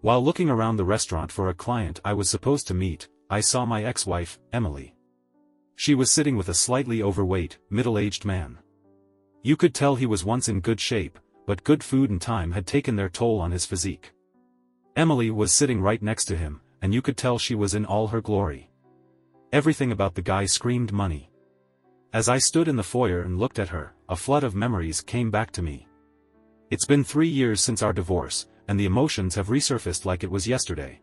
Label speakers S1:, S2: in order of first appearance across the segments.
S1: While looking around the restaurant for a client I was supposed to meet, I saw my ex-wife, Emily. She was sitting with a slightly overweight, middle-aged man. You could tell he was once in good shape, but good food and time had taken their toll on his physique. Emily was sitting right next to him, and you could tell she was in all her glory. Everything about the guy screamed money. As I stood in the foyer and looked at her, a flood of memories came back to me. It's been 3 years since our divorce, and the emotions have resurfaced like it was yesterday.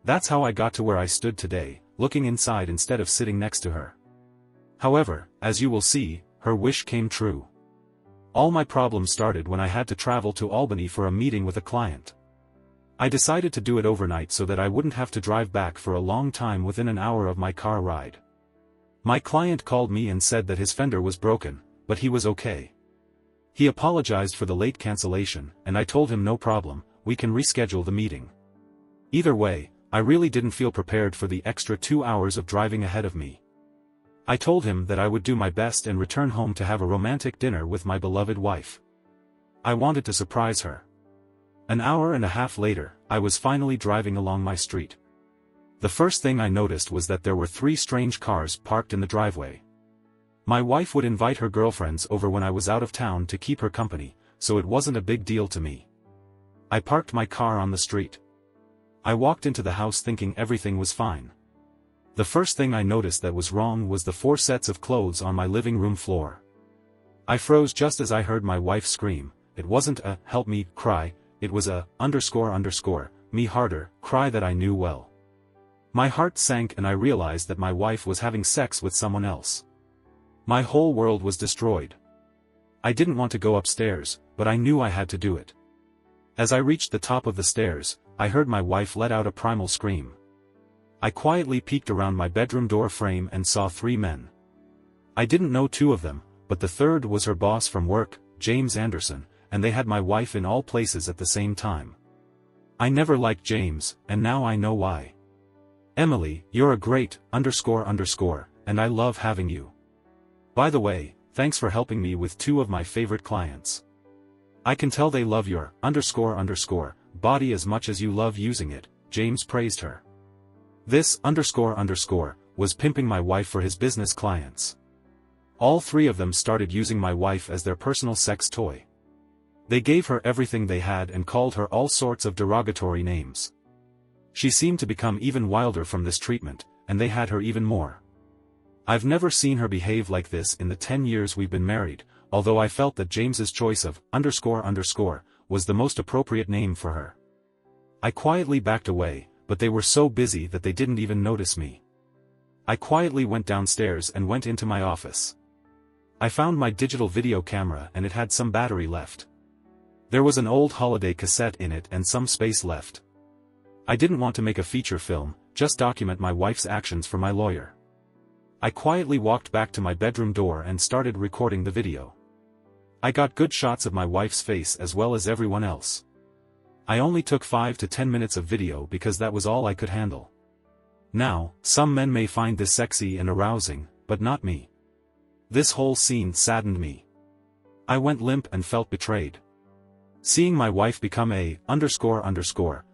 S1: That's how I got to where I stood today, looking inside instead of sitting next to her. However, as you will see, her wish came true. All my problems started when I had to travel to Albany for a meeting with a client. I decided to do it overnight so that I wouldn't have to drive back for a long time within an hour of my car ride. My client called me and said that his fender was broken, but he was okay. He apologized for the late cancellation, and I told him no problem, we can reschedule the meeting. Either way, I really didn't feel prepared for the extra 2 hours of driving ahead of me. I told him that I would do my best and return home to have a romantic dinner with my beloved wife. I wanted to surprise her. An hour and a half later, I was finally driving along my street. The first thing I noticed was that there were 3 strange cars parked in the driveway. My wife would invite her girlfriends over when I was out of town to keep her company, so it wasn't a big deal to me. I parked my car on the street. I walked into the house thinking everything was fine. The first thing I noticed that was wrong was the 4 sets of clothes on my living room floor. I froze just as I heard my wife scream. It wasn't a "help me" cry, it was a "me harder" cry that I knew well. My heart sank and I realized that my wife was having sex with someone else. My whole world was destroyed. I didn't want to go upstairs, but I knew I had to do it. As I reached the top of the stairs, I heard my wife let out a primal scream. I quietly peeked around my bedroom door frame and saw 3 men. I didn't know 2 of them, but the third was her boss from work, James Anderson, and they had my wife in all places at the same time. I never liked James, and now I know why. Emily, you're a great, and I love having you. By the way, thanks for helping me with 2 of my favorite clients. I can tell they love your, body as much as you love using it, James praised her. This, was pimping my wife for his business clients. All 3 of them started using my wife as their personal sex toy. They gave her everything they had and called her all sorts of derogatory names. She seemed to become even wilder from this treatment, and they had her even more. I've never seen her behave like this in the 10 years we've been married, although I felt that James's choice of was the most appropriate name for her. I quietly backed away, but they were so busy that they didn't even notice me. I quietly went downstairs and went into my office. I found my digital video camera and it had some battery left. There was an old holiday cassette in it and some space left. I didn't want to make a feature film, just document my wife's actions for my lawyer. I quietly walked back to my bedroom door and started recording the video. I got good shots of my wife's face as well as everyone else. I only took 5 to 10 minutes of video because that was all I could handle. Now, some men may find this sexy and arousing, but not me. This whole scene saddened me. I went limp and felt betrayed. Seeing my wife become a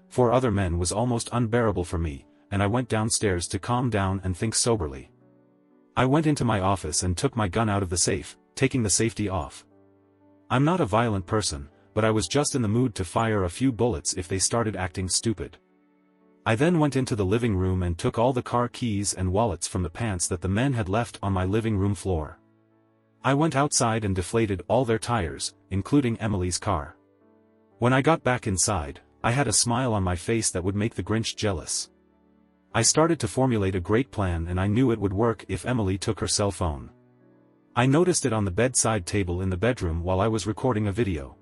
S1: for other men was almost unbearable for me, and I went downstairs to calm down and think soberly. I went into my office and took my gun out of the safe, taking the safety off. I'm not a violent person, but I was just in the mood to fire a few bullets if they started acting stupid. I then went into the living room and took all the car keys and wallets from the pants that the men had left on my living room floor. I went outside and deflated all their tires, including Emily's car. When I got back inside, I had a smile on my face that would make the Grinch jealous. I started to formulate a great plan and I knew it would work if Emily took her cell phone. I noticed it on the bedside table in the bedroom while I was recording a video.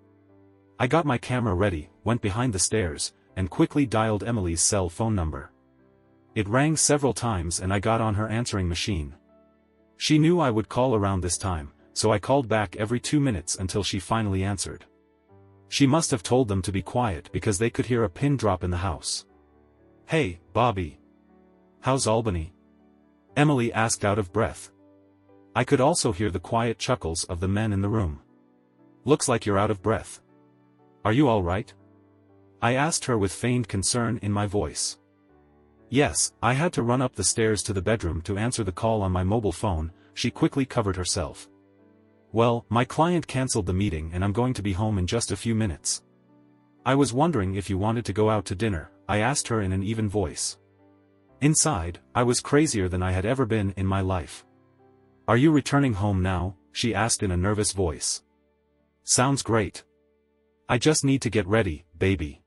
S1: I got my camera ready, went behind the stairs, and quickly dialed Emily's cell phone number. It rang several times and I got on her answering machine. She knew I would call around this time, so I called back every 2 minutes until she finally answered. She must have told them to be quiet because they could hear a pin drop in the house. "Hey, Bobby. How's Albany?" Emily asked out of breath. I could also hear the quiet chuckles of the men in the room. "Looks like you're out of breath. Are you all right?" I asked her with feigned concern in my voice. Yes, I had to run up the stairs to the bedroom to answer the call on my mobile phone. She quickly covered herself. Well, my client cancelled the meeting and I'm going to be home in just a few minutes. I was wondering if you wanted to go out to dinner, I asked her in an even voice. Inside, I was crazier than I had ever been in my life. Are you returning home now? She asked in a nervous voice. Sounds great. I just need to get ready, baby.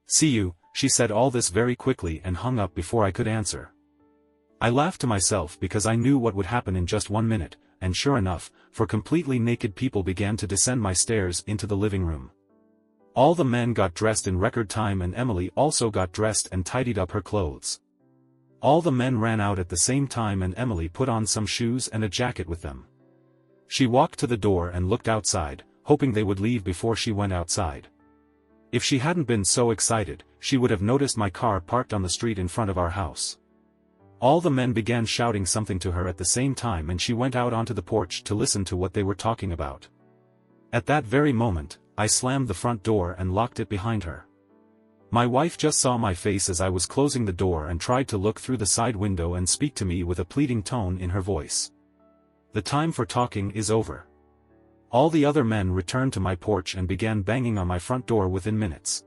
S1: See you, she said all this very quickly and hung up before I could answer. I laughed to myself because I knew what would happen in just 1 minute, and sure enough, 4 completely naked people began to descend my stairs into the living room. All the men got dressed in record time and Emily also got dressed and tidied up her clothes. All the men ran out at the same time and Emily put on some shoes and a jacket with them. She walked to the door and looked outside, hoping they would leave before she went outside. If she hadn't been so excited, she would have noticed my car parked on the street in front of our house. All the men began shouting something to her at the same time and she went out onto the porch to listen to what they were talking about. At that very moment, I slammed the front door and locked it behind her. My wife just saw my face as I was closing the door and tried to look through the side window and speak to me with a pleading tone in her voice. The time for talking is over. All the other men returned to my porch and began banging on my front door within minutes.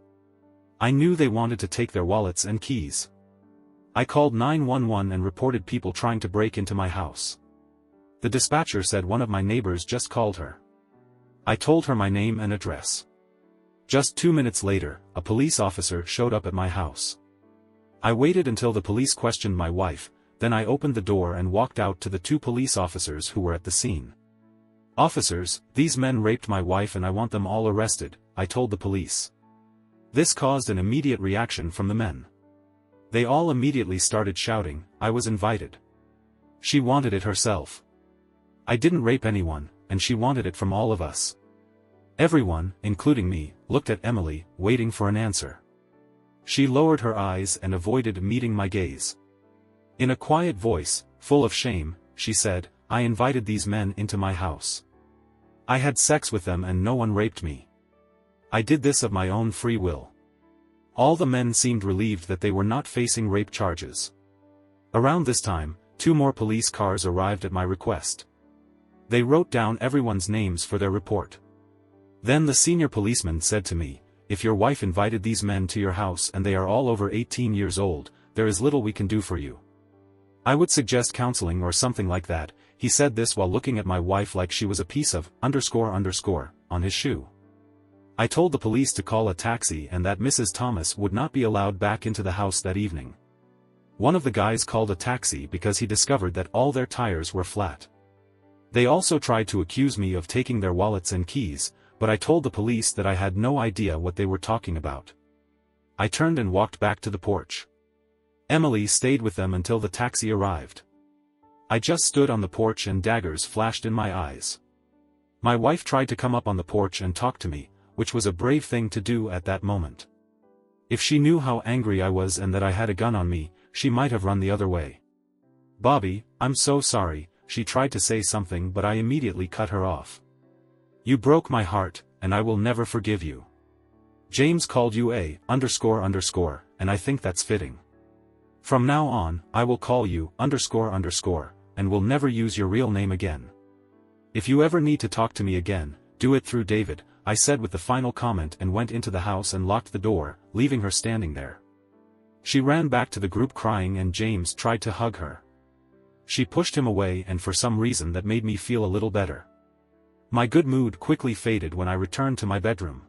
S1: I knew they wanted to take their wallets and keys. I called 911 and reported people trying to break into my house. The dispatcher said one of my neighbors just called her. I told her my name and address. Just 2 minutes later, a police officer showed up at my house. I waited until the police questioned my wife, then I opened the door and walked out to the 2 police officers who were at the scene. Officers, these men raped my wife and I want them all arrested, I told the police. This caused an immediate reaction from the men. They all immediately started shouting, I was invited. She wanted it herself. I didn't rape anyone, and she wanted it from all of us. Everyone, including me, looked at Emily, waiting for an answer. She lowered her eyes and avoided meeting my gaze. In a quiet voice, full of shame, she said, I invited these men into my house. I had sex with them and no one raped me. I did this of my own free will. All the men seemed relieved that they were not facing rape charges. Around this time, 2 more police cars arrived at my request. They wrote down everyone's names for their report. Then the senior policeman said to me, if your wife invited these men to your house and they are all over 18 years old, there is little we can do for you. I would suggest counseling or something like that. He said this while looking at my wife like she was a piece of __ on his shoe. I told the police to call a taxi and that Mrs. Thomas would not be allowed back into the house that evening. One of the guys called a taxi because he discovered that all their tires were flat. They also tried to accuse me of taking their wallets and keys, but I told the police that I had no idea what they were talking about. I turned and walked back to the porch. Emily stayed with them until the taxi arrived. I just stood on the porch and daggers flashed in my eyes. My wife tried to come up on the porch and talk to me, which was a brave thing to do at that moment. If she knew how angry I was and that I had a gun on me, she might have run the other way. Bobby, I'm so sorry, she tried to say something but I immediately cut her off. You broke my heart, and I will never forgive you. James called you __, and I think that's fitting. From now on, I will call you __, and will never use your real name again. If you ever need to talk to me again, do it through David, I said with the final comment and went into the house and locked the door, leaving her standing there. She ran back to the group crying and James tried to hug her. She pushed him away and for some reason that made me feel a little better. My good mood quickly faded when I returned to my bedroom.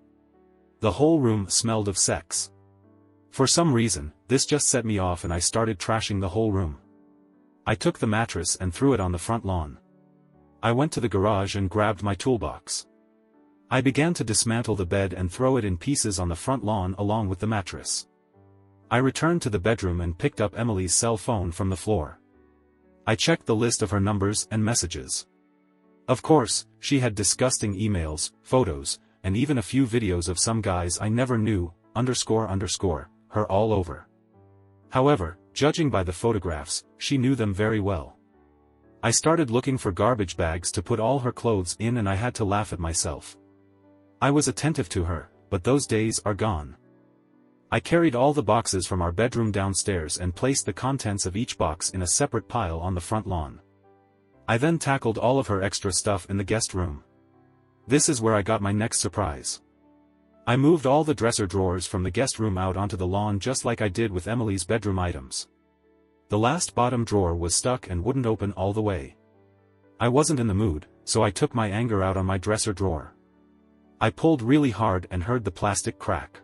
S1: The whole room smelled of sex. For some reason, this just set me off and I started trashing the whole room. I took the mattress and threw it on the front lawn. I went to the garage and grabbed my toolbox. I began to dismantle the bed and throw it in pieces on the front lawn along with the mattress. I returned to the bedroom and picked up Emily's cell phone from the floor. I checked the list of her numbers and messages. Of course, she had disgusting emails, photos, and even a few videos of some guys I never knew, __, her all over. However, judging by the photographs, she knew them very well. I started looking for garbage bags to put all her clothes in and I had to laugh at myself. I was attentive to her, but those days are gone. I carried all the boxes from our bedroom downstairs and placed the contents of each box in a separate pile on the front lawn. I then tackled all of her extra stuff in the guest room. This is where I got my next surprise. I moved all the dresser drawers from the guest room out onto the lawn just like I did with Emily's bedroom items. The last bottom drawer was stuck and wouldn't open all the way. I wasn't in the mood, so I took my anger out on my dresser drawer. I pulled really hard and heard the plastic crack.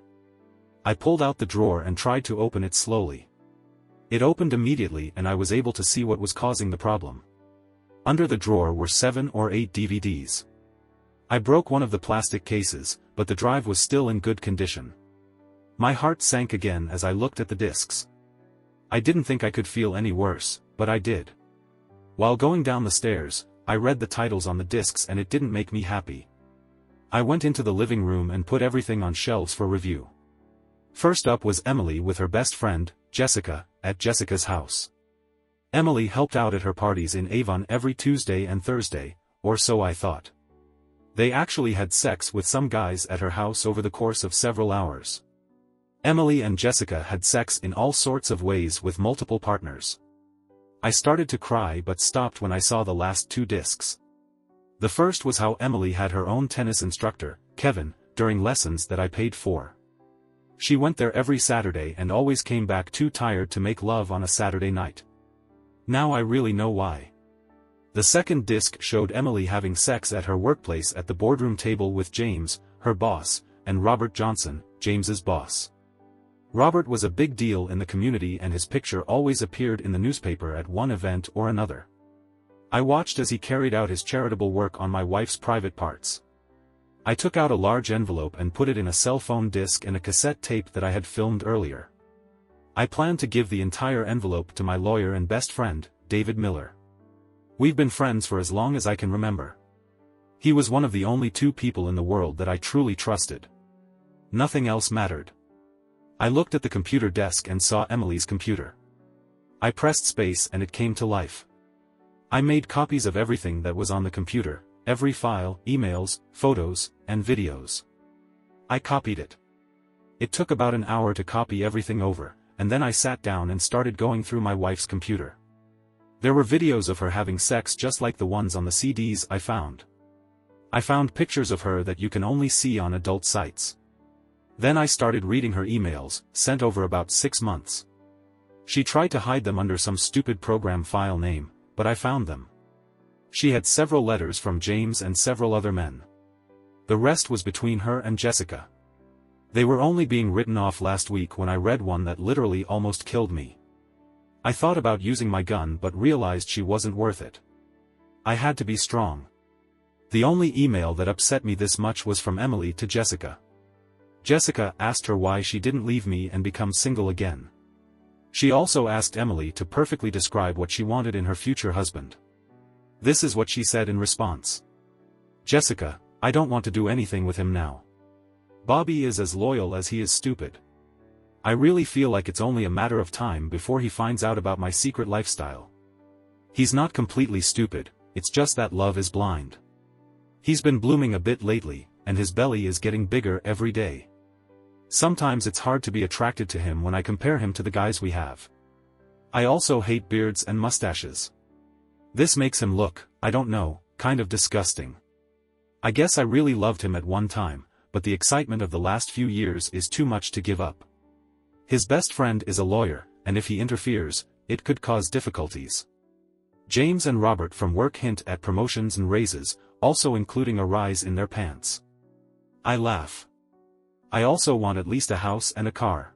S1: I pulled out the drawer and tried to open it slowly. It opened immediately and I was able to see what was causing the problem. Under the drawer were 7 or 8 DVDs. I broke one of the plastic cases, but the drive was still in good condition. My heart sank again as I looked at the discs. I didn't think I could feel any worse, but I did. While going down the stairs, I read the titles on the discs and it didn't make me happy. I went into the living room and put everything on shelves for review. First up was Emily with her best friend, Jessica, at Jessica's house. Emily helped out at her parties in Avon every Tuesday and Thursday, or so I thought. They actually had sex with some guys at her house over the course of several hours. Emily and Jessica had sex in all sorts of ways with multiple partners. I started to cry but stopped when I saw the last 2 discs. The first was how Emily had her own tennis instructor, Kevin, during lessons that I paid for. She went there every Saturday and always came back too tired to make love on a Saturday night. Now I really know why. The second disc showed Emily having sex at her workplace at the boardroom table with James, her boss, and Robert Johnson, James's boss. Robert was a big deal in the community and his picture always appeared in the newspaper at one event or another. I watched as he carried out his charitable work on my wife's private parts. I took out a large envelope and put it in a cell phone disc and a cassette tape that I had filmed earlier. I planned to give the entire envelope to my lawyer and best friend, David Miller. We've been friends for as long as I can remember. He was one of the only 2 people in the world that I truly trusted. Nothing else mattered. I looked at the computer desk and saw Emily's computer. I pressed space and it came to life. I made copies of everything that was on the computer, every file, emails, photos, and videos. I copied it. It took about an hour to copy everything over, and then I sat down and started going through my wife's computer. There were videos of her having sex just like the ones on the CDs I found. I found pictures of her that you can only see on adult sites. Then I started reading her emails, sent over about 6 months. She tried to hide them under some stupid program file name, but I found them. She had several letters from James and several other men. The rest was between her and Jessica. They were only being written off last week when I read one that literally almost killed me. I thought about using my gun but realized she wasn't worth it. I had to be strong. The only email that upset me this much was from Emily to Jessica. Jessica asked her why she didn't leave me and become single again. She also asked Emily to perfectly describe what she wanted in her future husband. This is what she said in response. Jessica, I don't want to do anything with him now. Bobby is as loyal as he is stupid. I really feel like it's only a matter of time before he finds out about my secret lifestyle. He's not completely stupid, it's just that love is blind. He's been blooming a bit lately, and his belly is getting bigger every day. Sometimes it's hard to be attracted to him when I compare him to the guys we have. I also hate beards and mustaches. This makes him look, I don't know, kind of disgusting. I guess I really loved him at one time, but the excitement of the last few years is too much to give up. His best friend is a lawyer, and if he interferes, it could cause difficulties. James and Robert from work hint at promotions and raises, also including a rise in their pants. I laugh. I also want at least a house and a car.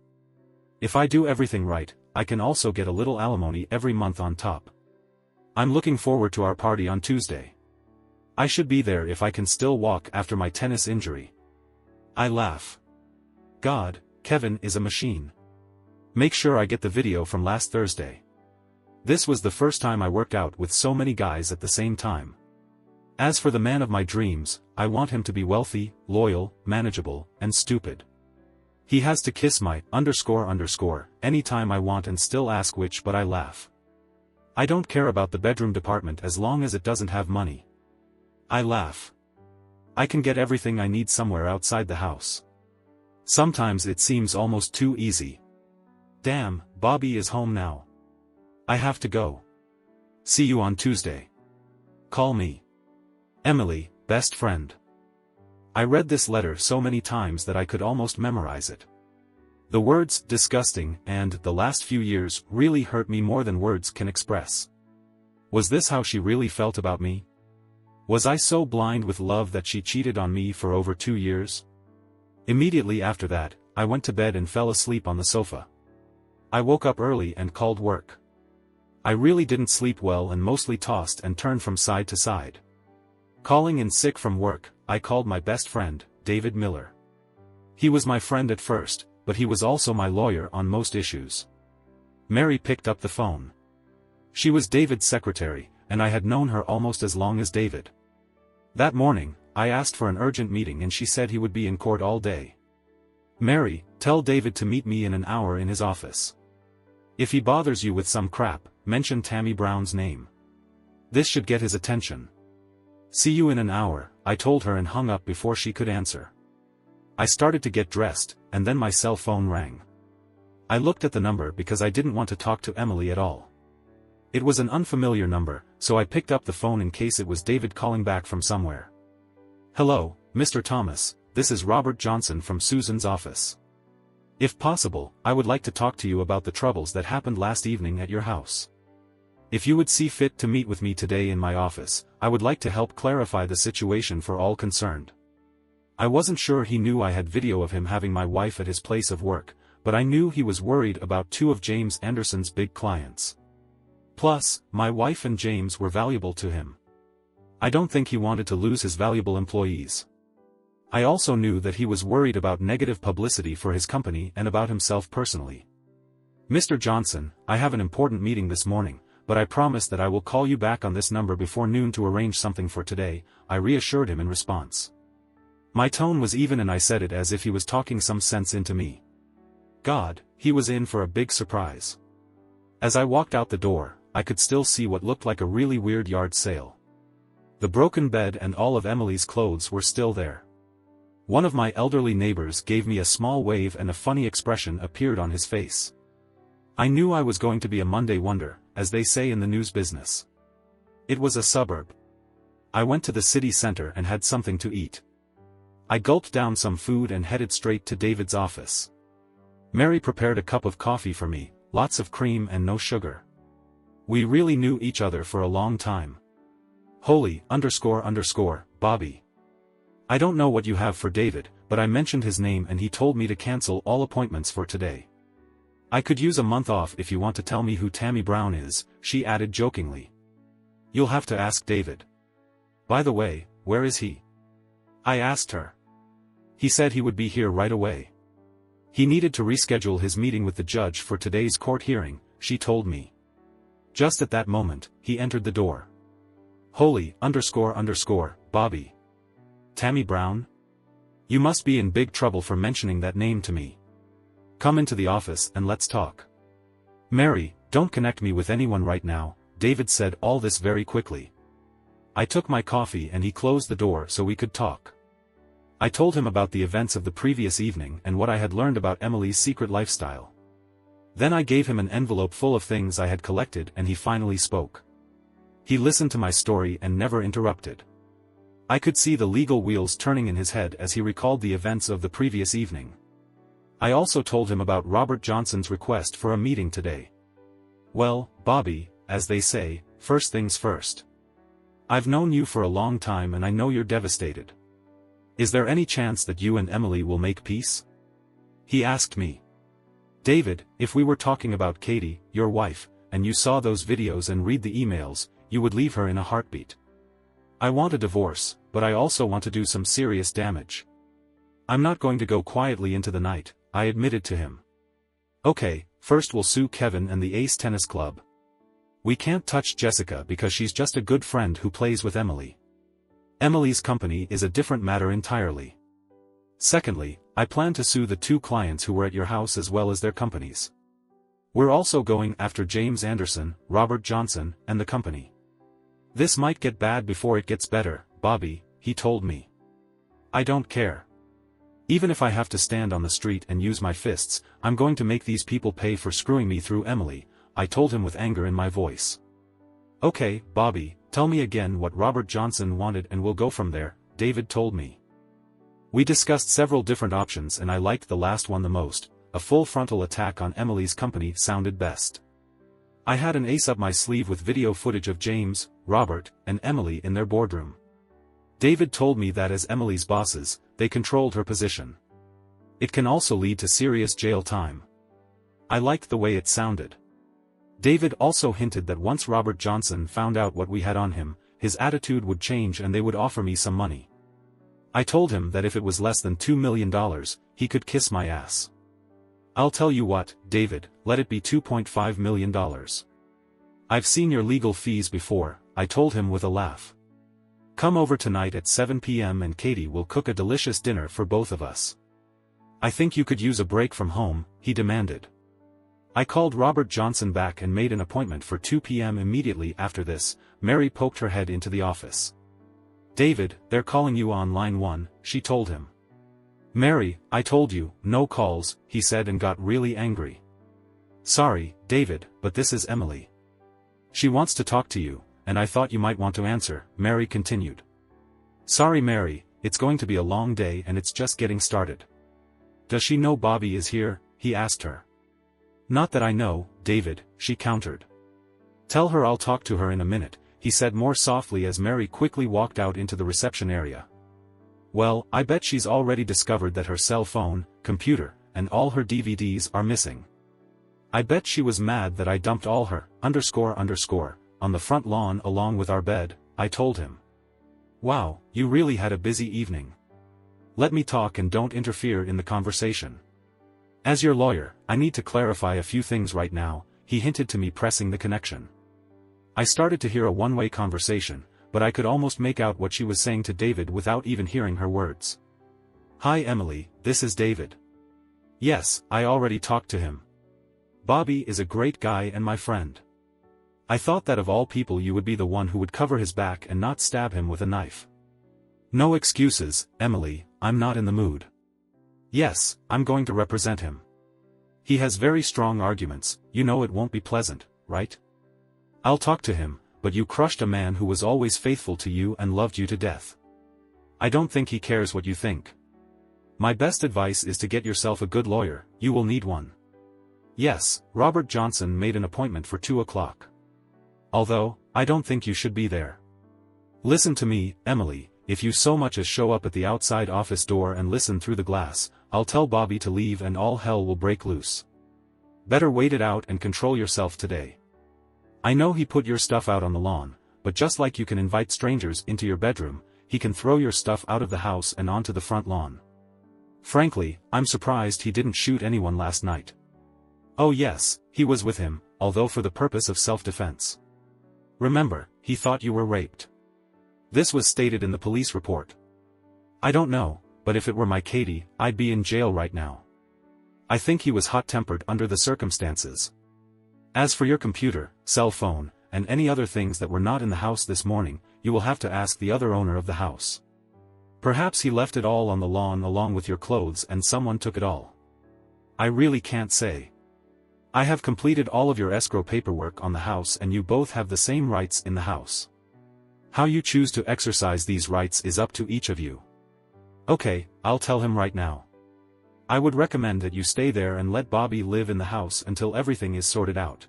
S1: If I do everything right, I can also get a little alimony every month on top. I'm looking forward to our party on Tuesday. I should be there if I can still walk after my tennis injury. I laugh. God, Kevin is a machine. Make sure I get the video from last Thursday. This was the first time I worked out with so many guys at the same time. As for the man of my dreams, I want him to be wealthy, loyal, manageable, and stupid. He has to kiss my __ anytime I want and still ask which, but I laugh. I don't care about the bedroom department as long as it doesn't have money. I laugh. I can get everything I need somewhere outside the house. Sometimes it seems almost too easy. Damn, Bobby is home now. I have to go. See you on Tuesday. Call me. Emily, best friend. I read this letter so many times that I could almost memorize it. The words, disgusting, and the last few years really hurt me more than words can express. Was this how she really felt about me? Was I so blind with love that she cheated on me for over 2 years? Immediately after that, I went to bed and fell asleep on the sofa. I woke up early and called work. I really didn't sleep well and mostly tossed and turned from side to side. Calling in sick from work, I called my best friend, David Miller. He was my friend at first, but he was also my lawyer on most issues. Mary picked up the phone. She was David's secretary, and I had known her almost as long as David. That morning, I asked for an urgent meeting and she said he would be in court all day. Mary, tell David to meet me in an hour in his office. If he bothers you with some crap, mention Tammy Brown's name. This should get his attention. See you in an hour, I told her and hung up before she could answer. I started to get dressed, and then my cell phone rang. I looked at the number because I didn't want to talk to Emily at all. It was an unfamiliar number, so I picked up the phone in case it was David calling back from somewhere. Hello, Mr. Thomas, this is Robert Johnson from Susan's office. If possible, I would like to talk to you about the troubles that happened last evening at your house. If you would see fit to meet with me today in my office, I would like to help clarify the situation for all concerned. I wasn't sure he knew I had video of him having my wife at his place of work, but I knew he was worried about 2 of James Anderson's big clients. Plus, my wife and James were valuable to him. I don't think he wanted to lose his valuable employees. I also knew that he was worried about negative publicity for his company and about himself personally. Mr. Johnson, I have an important meeting this morning, but I promise that I will call you back on this number before noon to arrange something for today, I reassured him in response. My tone was even and I said it as if he was talking some sense into me. God, he was in for a big surprise. As I walked out the door, I could still see what looked like a really weird yard sale. The broken bed and all of Emily's clothes were still there. One of my elderly neighbors gave me a small wave and a funny expression appeared on his face. I knew I was going to be a Monday wonder, as they say in the news business. It was a suburb. I went to the city center and had something to eat. I gulped down some food and headed straight to David's office. Mary prepared a cup of coffee for me, lots of cream and no sugar. We really knew each other for a long time. Holy, Bobby. I don't know what you have for David, but I mentioned his name and he told me to cancel all appointments for today. I could use a month off if you want to tell me who Tammy Brown is, she added jokingly. You'll have to ask David. By the way, where is he? I asked her. He said he would be here right away. He needed to reschedule his meeting with the judge for today's court hearing, she told me. Just at that moment, he entered the door. Holy, Bobby. Tammy Brown? You must be in big trouble for mentioning that name to me. Come into the office and let's talk. Mary, don't connect me with anyone right now, David said all this very quickly. I took my coffee and he closed the door so we could talk. I told him about the events of the previous evening and what I had learned about Emily's secret lifestyle. Then I gave him an envelope full of things I had collected and he finally spoke. He listened to my story and never interrupted. I could see the legal wheels turning in his head as he recalled the events of the previous evening. I also told him about Robert Johnson's request for a meeting today. Well, Bobby, as they say, first things first. I've known you for a long time and I know you're devastated. Is there any chance that you and Emily will make peace? He asked me. David, if we were talking about Katie, your wife, and you saw those videos and read the emails, you would leave her in a heartbeat. I want a divorce, but I also want to do some serious damage. I'm not going to go quietly into the night, I admitted to him. Okay, first we'll sue Kevin and the Ace Tennis Club. We can't touch Jessica because she's just a good friend who plays with Emily. Emily's company is a different matter entirely. Secondly, I plan to sue the 2 clients who were at your house as well as their companies. We're also going after James Anderson, Robert Johnson, and the company. This might get bad before it gets better, Bobby, he told me. I don't care. Even if I have to stand on the street and use my fists, I'm going to make these people pay for screwing me through Emily, I told him with anger in my voice. Okay, Bobby, tell me again what Robert Johnson wanted and we'll go from there, David told me. We discussed several different options and I liked the last one the most. A full frontal attack on Emily's company sounded best. I had an ace up my sleeve with video footage of James, Robert, and Emily in their boardroom. David told me that as Emily's bosses, they controlled her position. It can also lead to serious jail time. I liked the way it sounded. David also hinted that once Robert Johnson found out what we had on him, his attitude would change and they would offer me some money. I told him that if it was less than $2 million, he could kiss my ass. I'll tell you what, David, let it be $2.5 million. I've seen your legal fees before, I told him with a laugh. Come over tonight at 7 p.m. and Katie will cook a delicious dinner for both of us. I think you could use a break from home, he demanded. I called Robert Johnson back and made an appointment for 2 p.m. Immediately after this, Mary poked her head into the office. David, they're calling you on line 1, she told him. Mary, I told you, no calls, he said and got really angry. Sorry, David, but this is Emily. She wants to talk to you, and I thought you might want to answer, Mary continued. Sorry Mary, it's going to be a long day and it's just getting started. Does she know Bobby is here, he asked her. Not that I know, David, she countered. Tell her I'll talk to her in a minute, he said more softly as Mary quickly walked out into the reception area. Well, I bet she's already discovered that her cell phone, computer, and all her DVDs are missing. I bet she was mad that I dumped all her, on the front lawn along with our bed, I told him. Wow, you really had a busy evening. Let me talk and don't interfere in the conversation. As your lawyer, I need to clarify a few things right now, he hinted to me pressing the connection. I started to hear a one-way conversation, but I could almost make out what she was saying to David without even hearing her words. Hi Emily, this is David. Yes, I already talked to him. Bobby is a great guy and my friend. I thought that of all people you would be the one who would cover his back and not stab him with a knife. No excuses, Emily, I'm not in the mood. Yes, I'm going to represent him. He has very strong arguments, you know it won't be pleasant, right? I'll talk to him, but you crushed a man who was always faithful to you and loved you to death. I don't think he cares what you think. My best advice is to get yourself a good lawyer, you will need one. Yes, Robert Johnson made an appointment for 2 o'clock. Although, I don't think you should be there. Listen to me, Emily, if you so much as show up at the outside office door and listen through the glass, I'll tell Bobby to leave and all hell will break loose. Better wait it out and control yourself today. I know he put your stuff out on the lawn, but just like you can invite strangers into your bedroom, he can throw your stuff out of the house and onto the front lawn. Frankly, I'm surprised he didn't shoot anyone last night. Oh yes, he was with him, although for the purpose of self-defense. Remember, he thought you were raped. This was stated in the police report. I don't know, but if it were my Katie, I'd be in jail right now. I think he was hot-tempered under the circumstances. As for your computer, cell phone, and any other things that were not in the house this morning, you will have to ask the other owner of the house. Perhaps he left it all on the lawn along with your clothes and someone took it all. I really can't say. I have completed all of your escrow paperwork on the house and you both have the same rights in the house. How you choose to exercise these rights is up to each of you. Okay, I'll tell him right now. I would recommend that you stay there and let Bobby live in the house until everything is sorted out.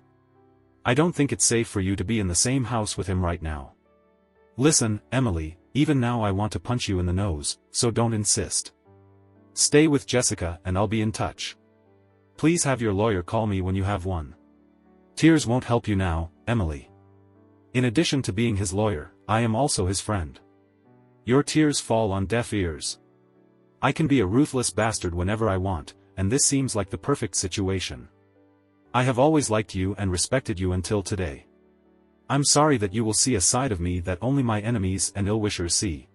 S1: I don't think it's safe for you to be in the same house with him right now. Listen, Emily, even now I want to punch you in the nose, so don't insist. Stay with Jessica and I'll be in touch. Please have your lawyer call me when you have one. Tears won't help you now, Emily. In addition to being his lawyer, I am also his friend. Your tears fall on deaf ears. I can be a ruthless bastard whenever I want, and this seems like the perfect situation. I have always liked you and respected you until today. I'm sorry that you will see a side of me that only my enemies and ill-wishers see.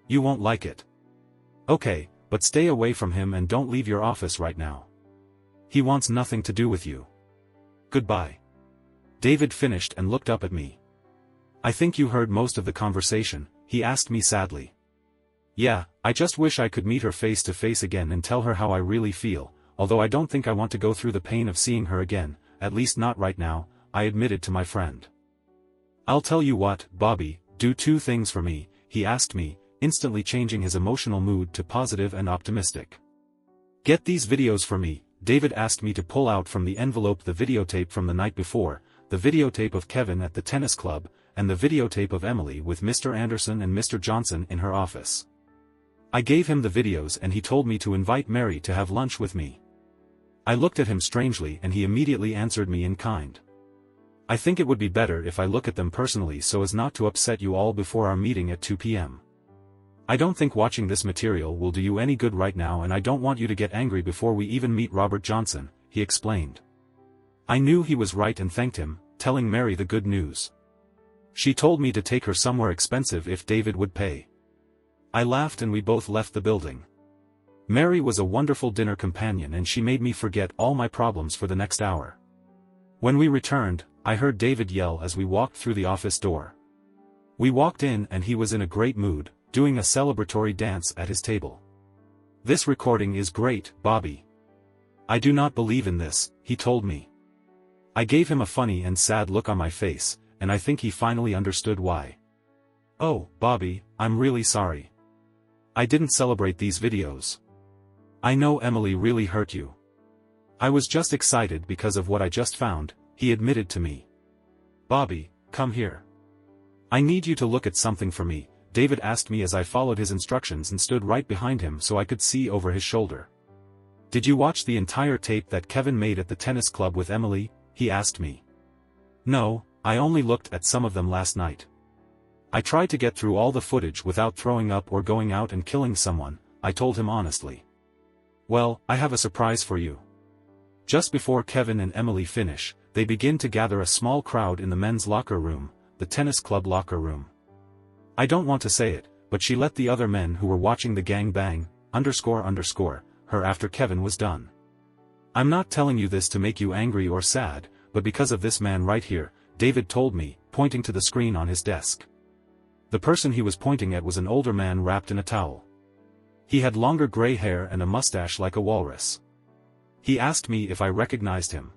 S1: You won't like it. Okay, but stay away from him and don't leave your office right now. He wants nothing to do with you. Goodbye. David finished and looked up at me. I think you heard most of the conversation, he asked me sadly. Yeah, I just wish I could meet her face to face again and tell her how I really feel, although I don't think I want to go through the pain of seeing her again, at least not right now, I admitted to my friend. I'll tell you what, Bobby, do two things for me, he asked me, instantly changing his emotional mood to positive and optimistic. Get these videos for me. David asked me to pull out from the envelope the videotape from the night before, the videotape of Kevin at the tennis club, and the videotape of Emily with Mr. Anderson and Mr. Johnson in her office. I gave him the videos and he told me to invite Mary to have lunch with me. I looked at him strangely and he immediately answered me in kind. I think it would be better if I look at them personally so as not to upset you all before our meeting at 2 p.m. I don't think watching this material will do you any good right now and I don't want you to get angry before we even meet Robert Johnson, he explained. I knew he was right and thanked him, telling Mary the good news. She told me to take her somewhere expensive if David would pay. I laughed and we both left the building. Mary was a wonderful dinner companion and she made me forget all my problems for the next hour. When we returned, I heard David yell as we walked through the office door. We walked in and he was in a great mood, doing a celebratory dance at his table. This recording is great, Bobby. I do not believe in this, he told me. I gave him a funny and sad look on my face, and I think he finally understood why. Oh, Bobby, I'm really sorry. I didn't celebrate these videos. I know Emily really hurt you. I was just excited because of what I just found, he admitted to me. Bobby, come here. I need you to look at something for me, David asked me as I followed his instructions and stood right behind him so I could see over his shoulder. Did you watch the entire tape that Kevin made at the tennis club with Emily? He asked me. No, I only looked at some of them last night. I tried to get through all the footage without throwing up or going out and killing someone, I told him honestly. Well, I have a surprise for you. Just before Kevin and Emily finish, they begin to gather a small crowd in the men's locker room, the tennis club locker room. I don't want to say it, but she let the other men who were watching the gang bang, her after Kevin was done. I'm not telling you this to make you angry or sad, but because of this man right here, David told me, pointing to the screen on his desk. The person he was pointing at was an older man wrapped in a towel. He had longer gray hair and a mustache like a walrus. He asked me if I recognized him.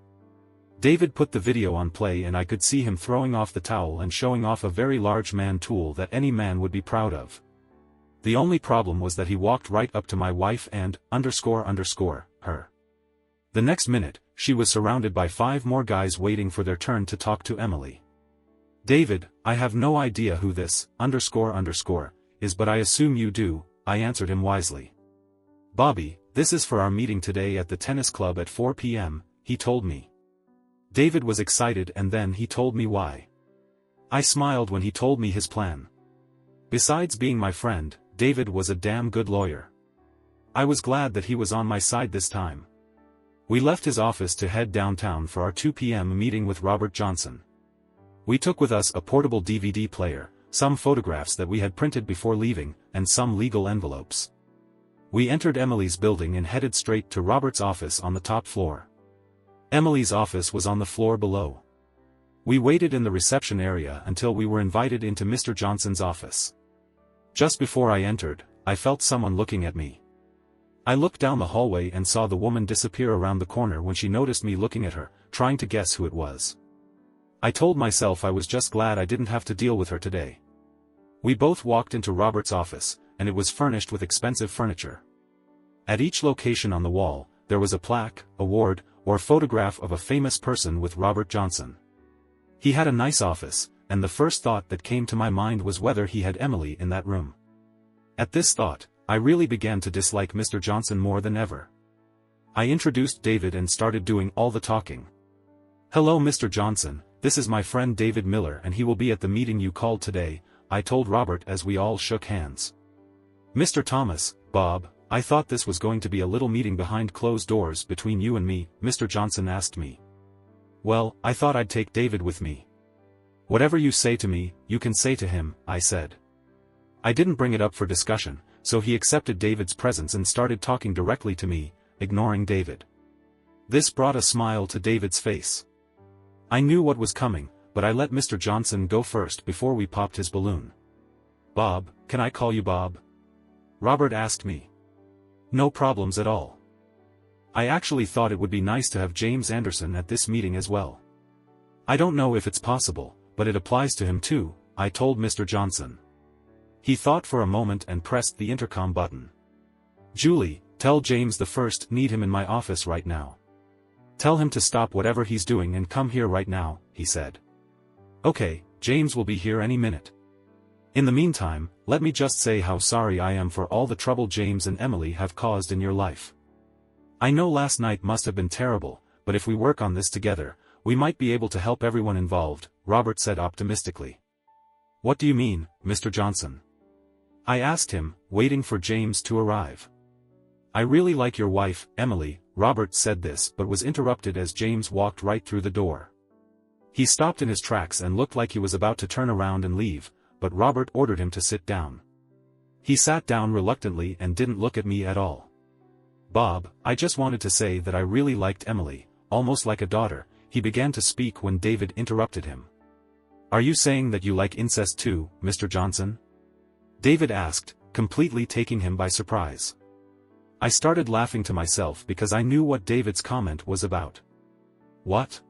S1: David put the video on play and I could see him throwing off the towel and showing off a very large man tool that any man would be proud of. The only problem was that he walked right up to my wife and, her. The next minute, she was surrounded by 5 more guys waiting for their turn to talk to Emily. David, I have no idea who this, is but I assume you do, I answered him wisely. Bobby, this is for our meeting today at the tennis club at 4 p.m., he told me. David was excited and then he told me why. I smiled when he told me his plan. Besides being my friend, David was a damn good lawyer. I was glad that he was on my side this time. We left his office to head downtown for our 2 p.m. meeting with Robert Johnson. We took with us a portable DVD player, some photographs that we had printed before leaving, and some legal envelopes. We entered Emily's building and headed straight to Robert's office on the top floor. Emily's office was on the floor below. We waited in the reception area until we were invited into Mr. Johnson's office. Just before I entered, I felt someone looking at me. I looked down the hallway and saw the woman disappear around the corner when she noticed me looking at her, trying to guess who it was. I told myself I was just glad I didn't have to deal with her today. We both walked into Robert's office, and it was furnished with expensive furniture. At each location on the wall, there was a plaque, award, or photograph of a famous person with Robert Johnson. He had a nice office, and the first thought that came to my mind was whether he had Emily in that room. At this thought, I really began to dislike Mr. Johnson more than ever. I introduced David and started doing all the talking. Hello Mr. Johnson, this is my friend David Miller and he will be at the meeting you called today, I told Robert as we all shook hands. Mr. Thomas, Bob, I thought this was going to be a little meeting behind closed doors between you and me, Mr. Johnson asked me. Well, I thought I'd take David with me. Whatever you say to me, you can say to him, I said. I didn't bring it up for discussion, so he accepted David's presence and started talking directly to me, ignoring David. This brought a smile to David's face. I knew what was coming, but I let Mr. Johnson go first before we popped his balloon. Bob, can I call you Bob? Robert asked me. No problems at all. I actually thought it would be nice to have James Anderson at this meeting as well. I don't know if it's possible, but it applies to him too, I told Mr. Johnson. He thought for a moment and pressed the intercom button. Julie, tell James the First need him in my office right now. Tell him to stop whatever he's doing and come here right now, he said. Okay, James will be here any minute. In the meantime, let me just say how sorry I am for all the trouble James and Emily have caused in your life. I know last night must have been terrible, but if we work on this together, we might be able to help everyone involved, Robert said optimistically. What do you mean, Mr. Johnson? I asked him, waiting for James to arrive. I really like your wife, Emily, Robert said this but was interrupted as James walked right through the door. He stopped in his tracks and looked like he was about to turn around and leave, but Robert ordered him to sit down. He sat down reluctantly and didn't look at me at all. Bob, I just wanted to say that I really liked Emily, almost like a daughter, he began to speak when David interrupted him. Are you saying that you like incest too, Mr. Johnson? David asked, completely taking him by surprise. I started laughing to myself because I knew what David's comment was about. What?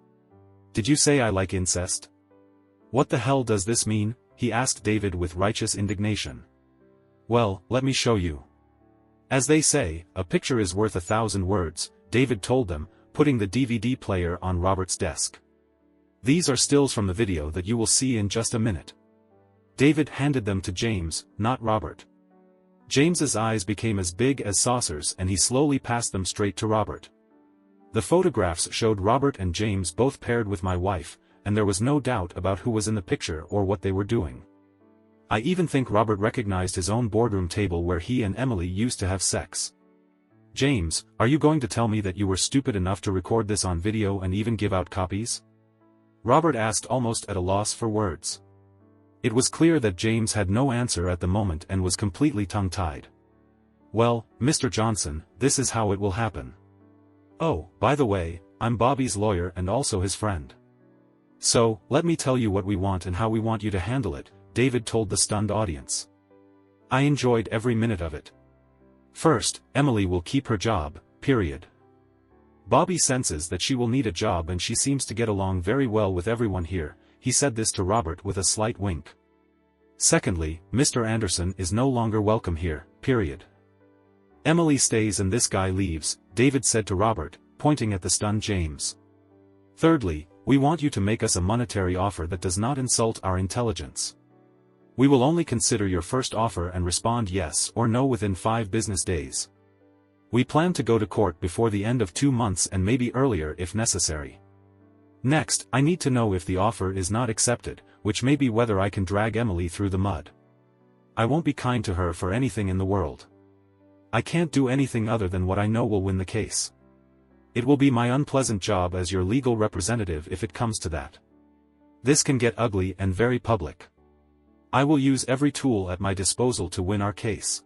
S1: Did you say I like incest? What the hell does this mean? He asked David with righteous indignation. Well, let me show you. As they say, a picture is worth 1,000 words, David told them, putting the DVD player on Robert's desk. These are stills from the video that you will see in just a minute. David handed them to James, not Robert. James's eyes became as big as saucers and he slowly passed them straight to Robert. The photographs showed Robert and James both paired with my wife, and there was no doubt about who was in the picture or what they were doing. I even think Robert recognized his own boardroom table where he and Emily used to have sex. James, are you going to tell me that you were stupid enough to record this on video and even give out copies? Robert asked almost at a loss for words. It was clear that James had no answer at the moment and was completely tongue-tied. Well, Mr. Johnson, this is how it will happen. Oh, by the way, I'm Bobby's lawyer and also his friend. So, let me tell you what we want and how we want you to handle it, David told the stunned audience. I enjoyed every minute of it. First, Emily will keep her job, period. Bobby senses that she will need a job and she seems to get along very well with everyone here, he said this to Robert with a slight wink. Secondly, Mr. Anderson is no longer welcome here, period. Emily stays and this guy leaves, David said to Robert, pointing at the stunned James. Thirdly, we want you to make us a monetary offer that does not insult our intelligence. We will only consider your first offer and respond yes or no within 5 business days. We plan to go to court before the end of 2 months and maybe earlier if necessary. Next, I need to know if the offer is not accepted, which may be whether I can drag Emily through the mud. I won't be kind to her for anything in the world. I can't do anything other than what I know will win the case. It will be my unpleasant job as your legal representative if it comes to that. This can get ugly and very public. I will use every tool at my disposal to win our case.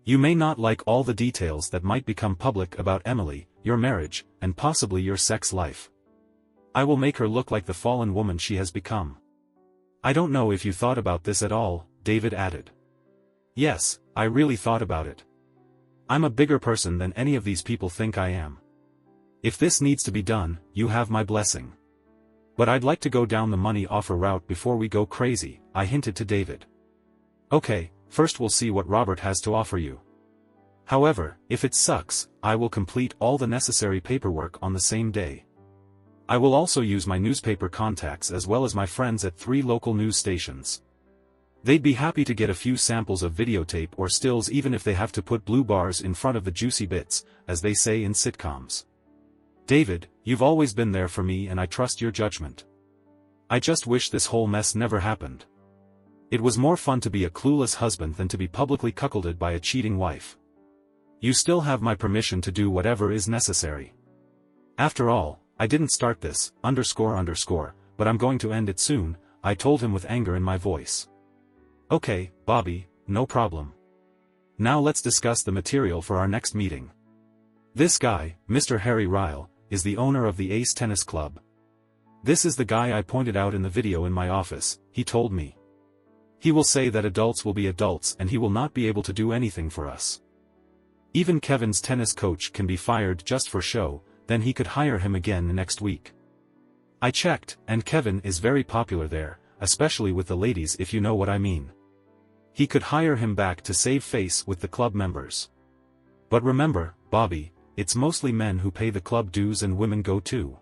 S1: You may not like all the details that might become public about Emily, your marriage, and possibly your sex life. I will make her look like the fallen woman she has become. I don't know if you thought about this at all, David added. Yes, I really thought about it. I'm a bigger person than any of these people think I am. If this needs to be done, you have my blessing. But I'd like to go down the money offer route before we go crazy, I hinted to David. Okay, first we'll see what Robert has to offer you. However, if it sucks, I will complete all the necessary paperwork on the same day. I will also use my newspaper contacts as well as my friends at 3 local news stations. They'd be happy to get a few samples of videotape or stills even if they have to put blue bars in front of the juicy bits, as they say in sitcoms. David, you've always been there for me and I trust your judgment. I just wish this whole mess never happened. It was more fun to be a clueless husband than to be publicly cuckolded by a cheating wife. You still have my permission to do whatever is necessary. After all, I didn't start this, but I'm going to end it soon, I told him with anger in my voice. Okay, Bobby, no problem. Now let's discuss the material for our next meeting. This guy, Mr. Harry Ryle, is the owner of the Ace Tennis Club. This is the guy I pointed out in the video in my office, he told me. He will say that adults will be adults and he will not be able to do anything for us. Even Kevin's tennis coach can be fired just for show, then he could hire him again next week. I checked, and Kevin is very popular there, especially with the ladies if you know what I mean. He could hire him back to save face with the club members. But remember, Bobby, it's mostly men who pay the club dues and women go too.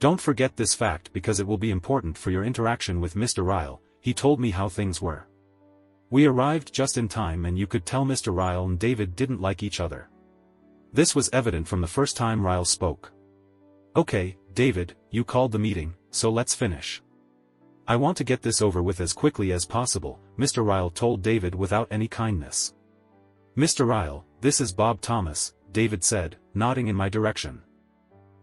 S1: Don't forget this fact because it will be important for your interaction with Mr. Ryle. He told me how things were. We arrived just in time and you could tell Mr. Ryle and David didn't like each other. This was evident from the first time Ryle spoke. Okay, David, you called the meeting, so let's finish. I want to get this over with as quickly as possible, Mr. Ryle told David without any kindness. Mr. Ryle, this is Bob Thomas, David said, nodding in my direction.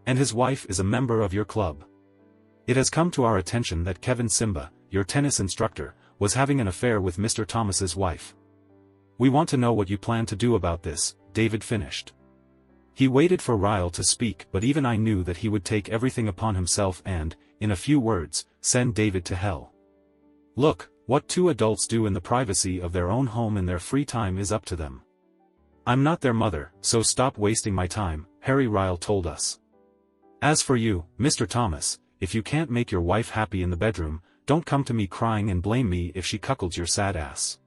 S1: And his wife is a member of your club. It has come to our attention that Kevin Simba, your tennis instructor, was having an affair with Mr. Thomas's wife. We want to know what you plan to do about this, David finished. He waited for Ryle to speak, but even I knew that he would take everything upon himself and, in a few words, send David to hell. Look, what two adults do in the privacy of their own home in their free time is up to them. I'm not their mother, so stop wasting my time, Harry Ryle told us. As for you, Mr. Thomas, if you can't make your wife happy in the bedroom, don't come to me crying and blame me if she cuckolds your sad ass.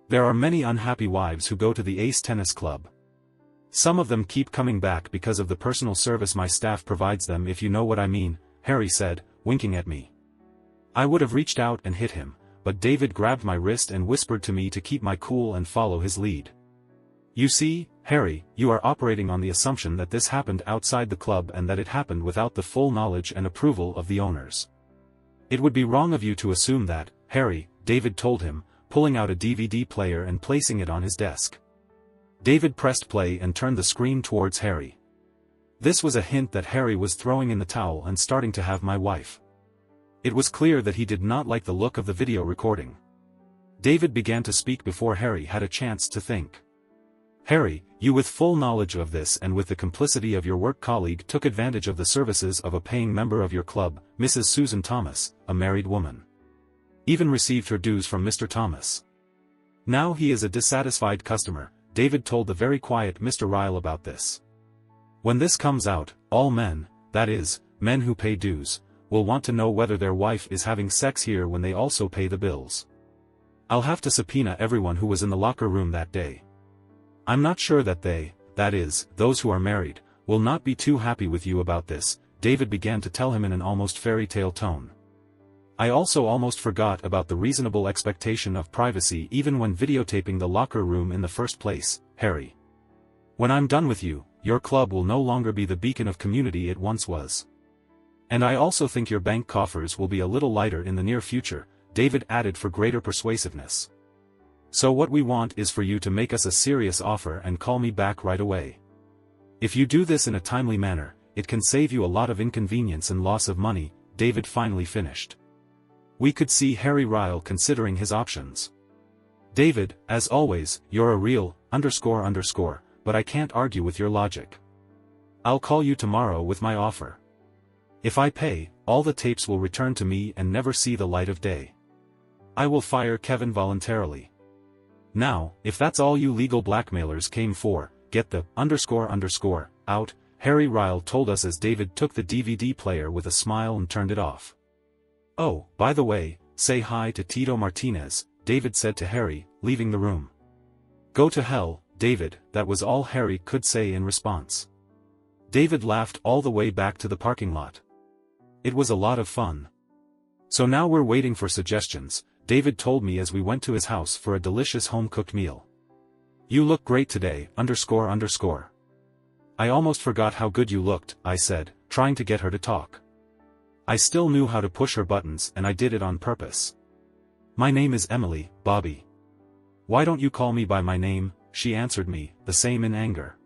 S1: There are many unhappy wives who go to the Ace Tennis Club. Some of them keep coming back because of the personal service my staff provides them if you know what I mean, Harry said, winking at me. I would have reached out and hit him, but David grabbed my wrist and whispered to me to keep my cool and follow his lead. You see, Harry, you are operating on the assumption that this happened outside the club and that it happened without the full knowledge and approval of the owners. It would be wrong of you to assume that, Harry, David told him, pulling out a DVD player and placing it on his desk. David pressed play and turned the screen towards Harry. This was a hint that Harry was throwing in the towel and starting to have my wife. It was clear that he did not like the look of the video recording. David began to speak before Harry had a chance to think. Harry, you with full knowledge of this and with the complicity of your work colleague took advantage of the services of a paying member of your club, Mrs. Susan Thomas, a married woman. Even received her dues from Mr. Thomas. Now he is a dissatisfied customer, David told the very quiet Mr. Ryle about this. When this comes out, all men, that is, men who pay dues, will want to know whether their wife is having sex here when they also pay the bills. I'll have to subpoena everyone who was in the locker room that day. I'm not sure that they, that is, those who are married, will not be too happy with you about this, David began to tell him in an almost fairy tale tone. I also almost forgot about the reasonable expectation of privacy even when videotaping the locker room in the first place, Harry. When I'm done with you, your club will no longer be the beacon of community it once was. And I also think your bank coffers will be a little lighter in the near future, David added for greater persuasiveness. So what we want is for you to make us a serious offer and call me back right away. If you do this in a timely manner, it can save you a lot of inconvenience and loss of money, David finally finished. We could see Harry Ryle considering his options. David, as always, you're a real, __, but I can't argue with your logic. I'll call you tomorrow with my offer. If I pay, all the tapes will return to me and never see the light of day. I will fire Kevin voluntarily. Now, if that's all you legal blackmailers came for, get the __, out, Harry Ryle told us as David took the DVD player with a smile and turned it off. Oh, by the way, say hi to Tito Martinez, David said to Harry, leaving the room. Go to hell, David, that was all Harry could say in response. David laughed all the way back to the parking lot. It was a lot of fun. So now we're waiting for suggestions, David told me as we went to his house for a delicious home-cooked meal. You look great today, __. I almost forgot how good you looked, I said, trying to get her to talk. I still knew how to push her buttons and I did it on purpose. My name is Emily, Bobby. Why don't you call me by my name, she answered me, the same in anger.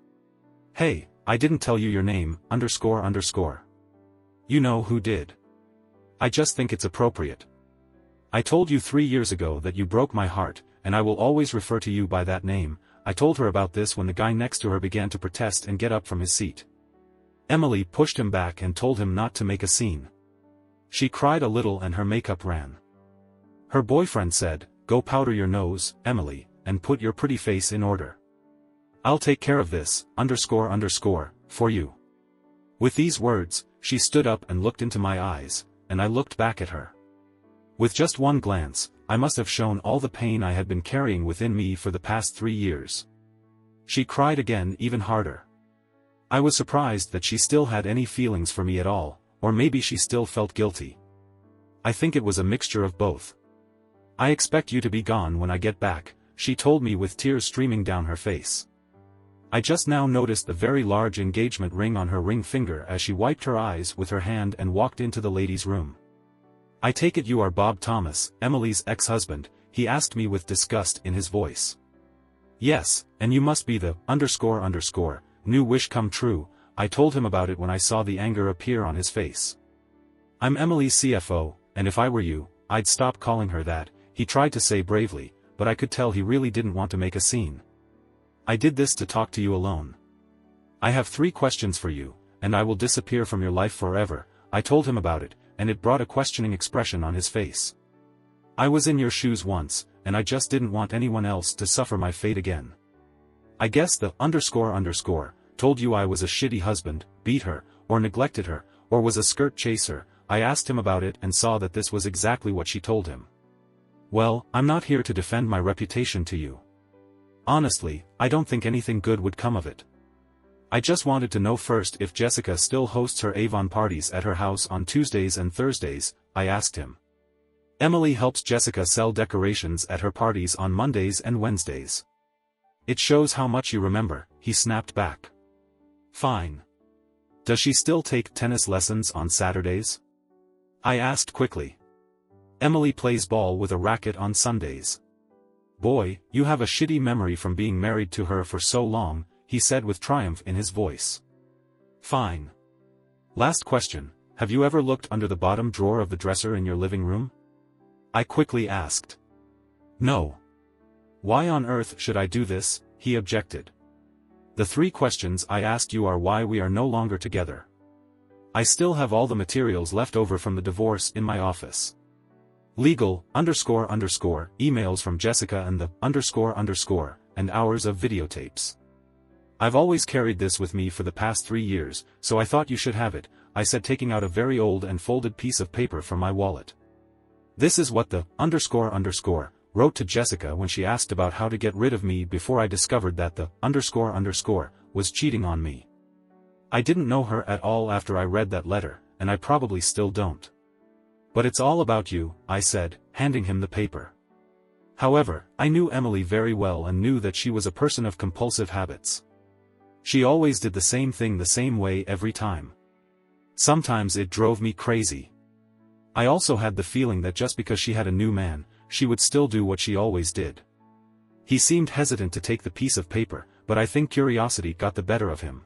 S1: Hey, I didn't tell you your name, __. You know who did. I just think it's appropriate. I told you 3 years ago that you broke my heart, and I will always refer to you by that name. I told her about this when the guy next to her began to protest and get up from his seat. Emily pushed him back and told him not to make a scene. She cried a little and her makeup ran. Her boyfriend said, "Go powder your nose, Emily, and put your pretty face in order. I'll take care of this, for you." With these words, she stood up and looked into my eyes, and I looked back at her. With just one glance, I must have shown all the pain I had been carrying within me for the past 3 years. She cried again, even harder. I was surprised that she still had any feelings for me at all, or maybe she still felt guilty. I think it was a mixture of both. "I expect you to be gone when I get back," she told me with tears streaming down her face. I just now noticed the very large engagement ring on her ring finger as she wiped her eyes with her hand and walked into the ladies' room. "I take it you are Bob Thomas, Emily's ex-husband," he asked me with disgust in his voice. "Yes, and you must be the new wish come true," I told him about it when I saw the anger appear on his face. "I'm Emily's CFO, and if I were you, I'd stop calling her that," he tried to say bravely, but I could tell he really didn't want to make a scene. "I did this to talk to you alone. I have 3 questions for you, and I will disappear from your life forever," I told him about it, and it brought a questioning expression on his face. "I was in your shoes once, and I just didn't want anyone else to suffer my fate again. I guess the told you I was a shitty husband, beat her, or neglected her, or was a skirt chaser." I asked him about it and saw that this was exactly what she told him. "Well, I'm not here to defend my reputation to you. Honestly, I don't think anything good would come of it. I just wanted to know first if Jessica still hosts her Avon parties at her house on Tuesdays and Thursdays," I asked him. "Emily helps Jessica sell decorations at her parties on Mondays and Wednesdays." "It shows how much you remember," he snapped back. "Fine. Does she still take tennis lessons on Saturdays?" I asked quickly. "Emily plays ball with a racket on Sundays." "Boy, you have a shitty memory from being married to her for so long," he said with triumph in his voice. "Fine. Last question, have you ever looked under the bottom drawer of the dresser in your living room?" I quickly asked. "No. Why on earth should I do this?" he objected. "The 3 questions I asked you are why we are no longer together. I still have all the materials left over from the divorce in my office. Legal, emails from Jessica and the and hours of videotapes. I've always carried this with me for the past 3 years, so I thought you should have it," I said, taking out a very old and folded piece of paper from my wallet. "This is what the wrote to Jessica when she asked about how to get rid of me before I discovered that the was cheating on me. I didn't know her at all after I read that letter, and I probably still don't. But it's all about you," I said, handing him the paper. However, I knew Emily very well and knew that she was a person of compulsive habits. She always did the same thing the same way every time. Sometimes it drove me crazy. I also had the feeling that just because she had a new man, she would still do what she always did. He seemed hesitant to take the piece of paper, but I think curiosity got the better of him.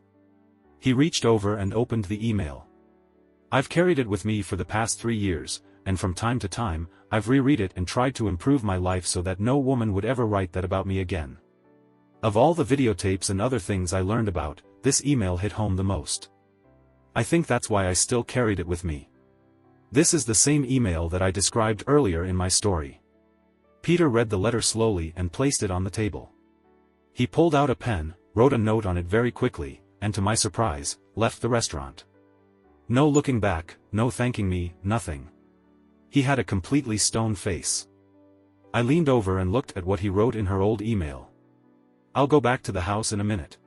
S1: He reached over and opened the email. "I've carried it with me for the past 3 years, and from time to time, I've reread it and tried to improve my life so that no woman would ever write that about me again. Of all the videotapes and other things I learned about, this email hit home the most. I think that's why I still carried it with me." This is the same email that I described earlier in my story. Peter read the letter slowly and placed it on the table. He pulled out a pen, wrote a note on it very quickly, and to my surprise, left the restaurant. No looking back, no thanking me, nothing. He had a completely stone face. I leaned over and looked at what he wrote in her old email. "I'll go back to the house in a minute.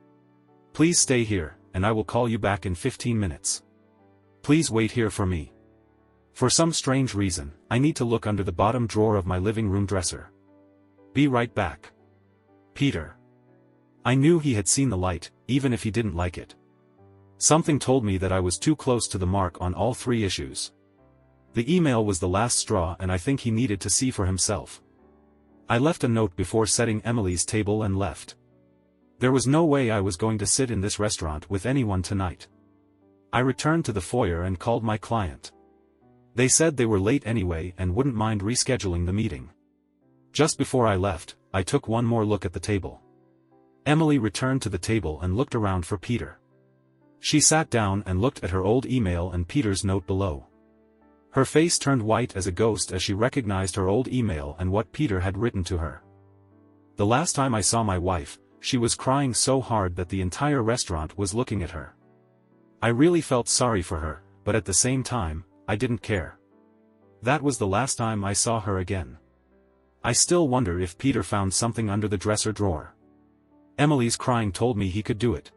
S1: Please stay here, and I will call you back in 15 minutes. Please wait here for me. For some strange reason, I need to look under the bottom drawer of my living room dresser. Be right back. Peter." I knew he had seen the light, even if he didn't like it. Something told me that I was too close to the mark on all 3 issues. The email was the last straw, and I think he needed to see for himself. I left a note before setting Emily's table and left. There was no way I was going to sit in this restaurant with anyone tonight. I returned to the foyer and called my client. They said they were late anyway and wouldn't mind rescheduling the meeting. Just before I left, I took one more look at the table. Emily returned to the table and looked around for Peter. She sat down and looked at her old email and Peter's note below. Her face turned white as a ghost as she recognized her old email and what Peter had written to her. The last time I saw my wife, she was crying so hard that the entire restaurant was looking at her. I really felt sorry for her, but at the same time, I didn't care. That was the last time I saw her again. I still wonder if Peter found something under the dresser drawer. Emily's crying told me he could do it.